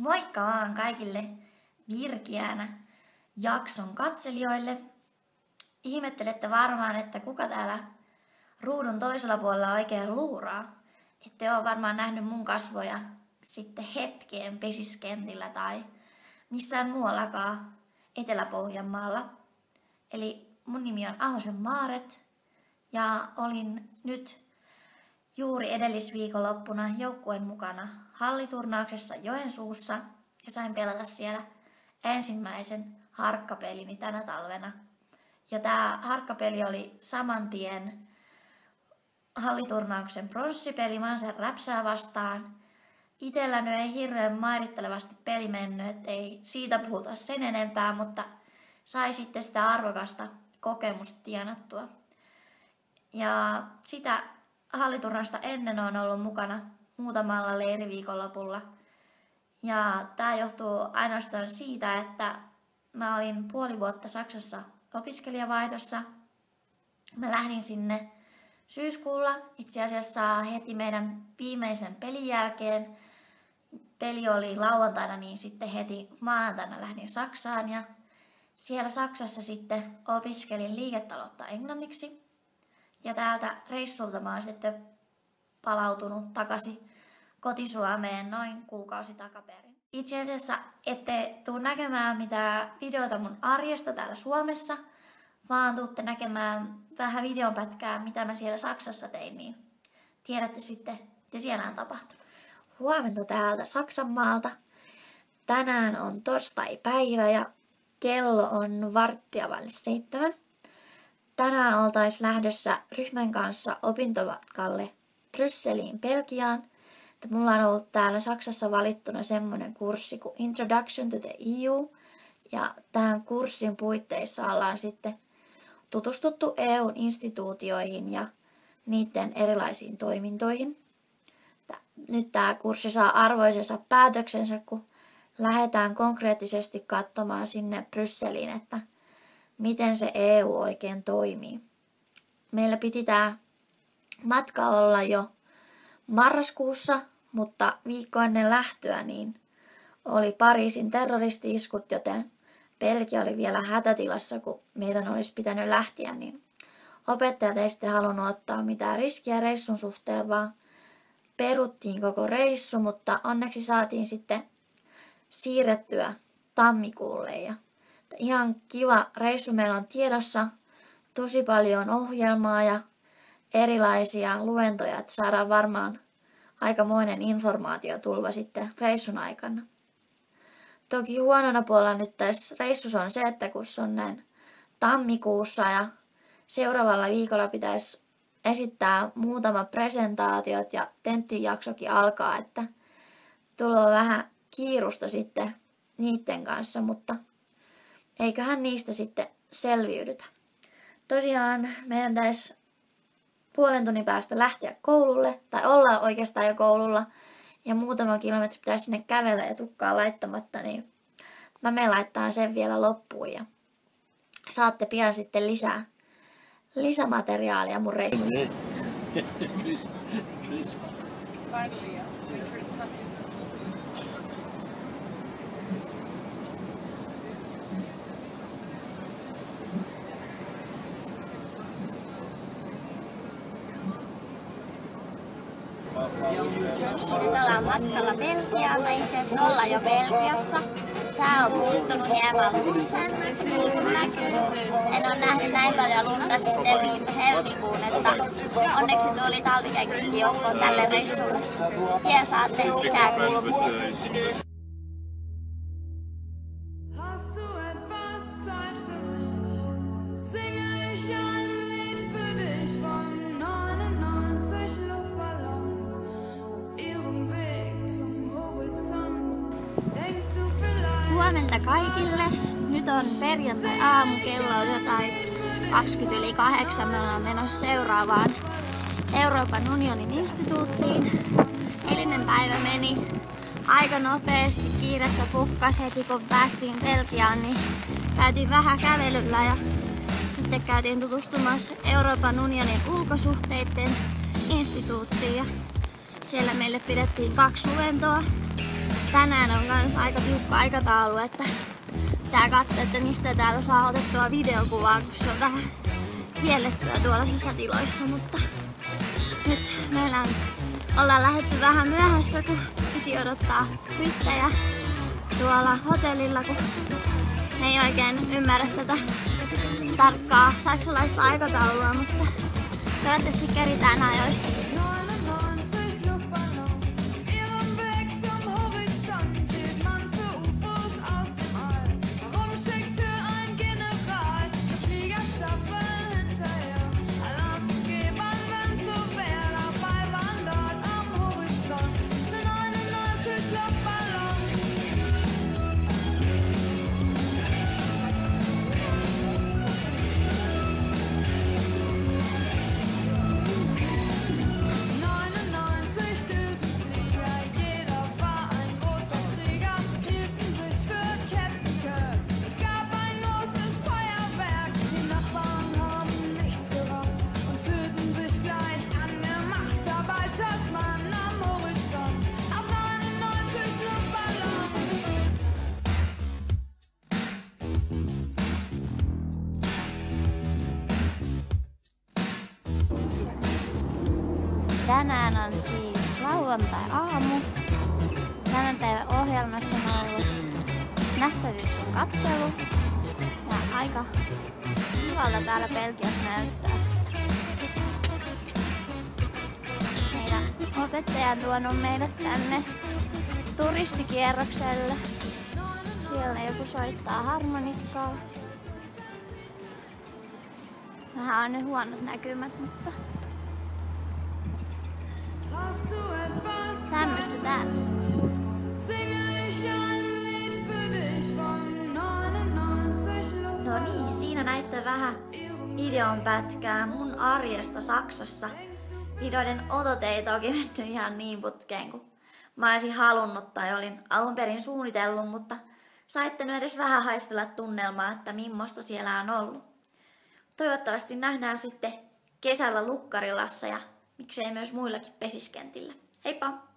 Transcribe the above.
Moikka vaan kaikille virkeänä jakson katselijoille. Ihmettelette varmaan, että kuka täällä ruudun toisella puolella oikein luuraa. Ette ole varmaan nähnyt mun kasvoja sitten hetkeen Pesiskentillä tai missään muuallakaan Etelä-Pohjanmaalla. Eli mun nimi on Ahosen Maaret ja olin nyt juuri edellisviikonloppuna joukkueen mukana halliturnauksessa Joensuussa ja sain pelata siellä ensimmäisen harkkapelini tänä talvena. Ja tää harkkapeli oli saman tien halliturnauksen pronssipeli Manser Räpsää vastaan. Itellä nyt ei hirveän mairittelevasti peli mennyt, ettei siitä puhuta sen enempää, mutta sai sitten sitä arvokasta kokemusta tienattua. Ja sitä halliturnausta ennen on ollut mukana muutamalla leiriviikonlopulla. Ja tää johtuu ainoastaan siitä, että mä olin puoli vuotta Saksassa opiskelijavaihdossa. Mä lähdin sinne syyskuulla, itse asiassa heti meidän viimeisen pelin jälkeen. Peli oli lauantaina, niin sitten heti maanantaina lähdin Saksaan ja siellä Saksassa sitten opiskelin liiketaloutta englanniksi. Ja täältä reissulta mä oon sitten palautunut takaisin kotisuomeen noin kuukausi takaperin. Itse asiassa ette tuu näkemään mitään videota mun arjesta täällä Suomessa, vaan tuutte näkemään vähän videonpätkää, mitä mä siellä Saksassa tein, niin tiedätte sitten, mitä siellä on tapahtunut. Huomenta täältä Saksanmaalta. Tänään on torstai-päivä ja kello on 6:45. Tänään oltaisiin lähdössä ryhmän kanssa opintomatkalle Brysseliin, Belgiaan. Mulla on ollut täällä Saksassa valittuna semmoinen kurssi kuin Introduction to the EU. Ja tämän kurssin puitteissa ollaan sitten tutustuttu EU-instituutioihin ja niiden erilaisiin toimintoihin. Nyt tämä kurssi saa arvoisensa päätöksensä, kun lähdetään konkreettisesti katsomaan sinne Brysseliin, että miten se EU oikein toimii. Meillä piti tämä matka olla jo marraskuussa, mutta viikko ennen lähtöä niin oli Pariisin terroristi-iskut, joten Belgia oli vielä hätätilassa, kun meidän olisi pitänyt lähteä, niin opettajat ei sitten halunnut ottaa mitään riskiä reissun suhteen, vaan peruttiin koko reissu, mutta onneksi saatiin sitten siirrettyä tammikuulle. Ja ihan kiva reissu meillä on tiedossa, tosi paljon ohjelmaa ja erilaisia luentoja, että saadaan varmaan aikamoinen informaatiotulva sitten reissun aikana. Toki huonona puolella nyt tässä reissussa on se, että kun se on näin tammikuussa ja seuraavalla viikolla pitäisi esittää muutama presentaatiot ja tenttijaksokin alkaa, että tulee vähän kiirusta sitten niiden kanssa, mutta eiköhän niistä sitten selviydytä. Tosiaan meidän täisi puolen tunnin päästä lähteä koululle, tai olla oikeastaan jo koululla, ja muutama kilometri pitäisi sinne kävellä ja tukkaa laittamatta, niin mä menen laittaa sen vielä loppuun, ja saatte pian sitten lisämateriaalia mun reissusta. Nyt ollaan matkalla Belgiaan. Me itse asiassa ollaan jo Belgiassa. Sää on muuttunut hieman lunsemmaksi, niin kuin näkyy. En ole nähnyt näin paljon lunta sitten viime helmikuun, että onneksi tuli talvikenkikin joukkoon tälle reissulle. Pian saatte lisää kuulumisia. Huomenta kaikille. Nyt on perjantai-aamu, kello on jotain 7:20. Me ollaan menossa seuraavaan Euroopan unionin instituuttiin. Eilinen päivä meni aika nopeasti, kiirettä pukkasi heti kun päästiin Belgiaan, niin käytiin vähän kävelyllä ja sitten käytiin tutustumassa Euroopan unionin ulkosuhteiden instituuttiin. Ja siellä meille pidettiin 2 luentoa. tänään on kans aika tiukka aikataulu, että pitää katsoa, että mistä täällä saa otettua videokuvaa, kun se on vähän kiellettyä tuollaisissa tiloissa, mutta nyt meillä ollaan lähdetty vähän myöhässä, kun piti odottaa hyttejä tuolla hotellilla, kun me ei oikein ymmärrä tätä tarkkaa saksalaista aikataulua, mutta toivottavasti keritään ajoissa. Tänään on siis lauantai-aamu. Tämän päivän ohjelmassa on ollut nähtävyyksien katselu. Ja aika hyvalta täällä Belgiassa näyttää. Meidän opettaja on tuonut meidät tänne turistikierrokselle. Siellä joku soittaa harmonikkaa. Vähän on ne huonot näkymät, mutta tämmöstä täällä. No niin, siinä näitte vähän videon pätkää mun arjesta Saksassa. Videoiden otot ei toki mennyt ihan niin putkeen kuin mä olisin halunnut tai olin alun perin suunnitellut, mutta saitte nyt edes vähän haistella tunnelmaa, että millaista siellä on ollut. Toivottavasti nähdään sitten kesällä Lukkarilassa ja miksei myös muillakin pesiskentillä. Heippa!